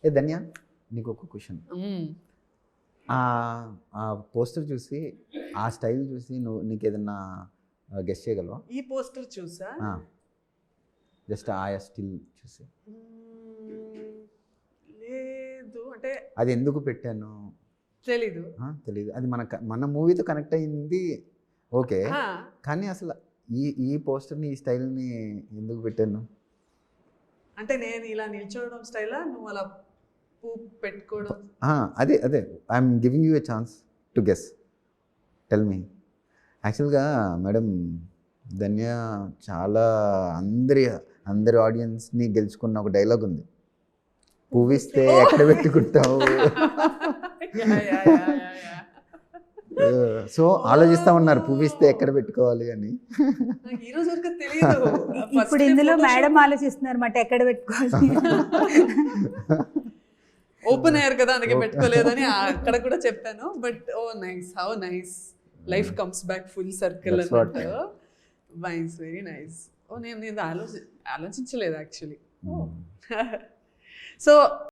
ఏ ధన్య, నీకు ఒక క్వశ్చన్. ఆ పోస్టర్ చూసి, ఆ స్టైల్ చూసి నీకు ఏదన్నా గెస్ట్ చేయగలవా? ఈ పోస్టర్ చూసా? జస్ట్ ఆ స్టిల్ చూసి. లేదు అంటే అది ఎందుకు పెట్టాను తెలీదు. అది మన మూవీతో కనెక్ట్ అయింది, ఓకే. కానీ అసలు ఈ పోస్టర్ని, ఈ స్టైల్ని ఎందుకు పెట్టాను అంటే నేను ఇలా నిల్చోవడం స్టైలా, నువ్వు అలా పూ పెట్టుకోవడం? అదే I'm giving you a chance to guess. Tell me. యాక్చువల్గా మేడం, ధన్య చాలా అందరి ఆడియన్స్ని గెలుచుకున్న ఒక డైలాగ్ ఉంది, పువ్విస్తే ఎక్కడ పెట్టుకుంటావు. సో ఆలోచిస్తా ఉన్నారు పువ్విస్తే ఎక్కడ పెట్టుకోవాలి అని. ఇప్పుడు ఇందులో మేడం ఆలోచిస్తున్నారు మాట ఎక్కడ పెట్టుకోవాలి. ఓపెన్ ఎయిర్ కదా, అందుకే పెట్టుకోలేదని అక్కడ కూడా చెప్పాను. But oh nice, how nice, life comes back full circle అన్నట్టు. Nice, very nice. ఓ నేను ఆలోచించలేదు యాక్చువల్లీ. సో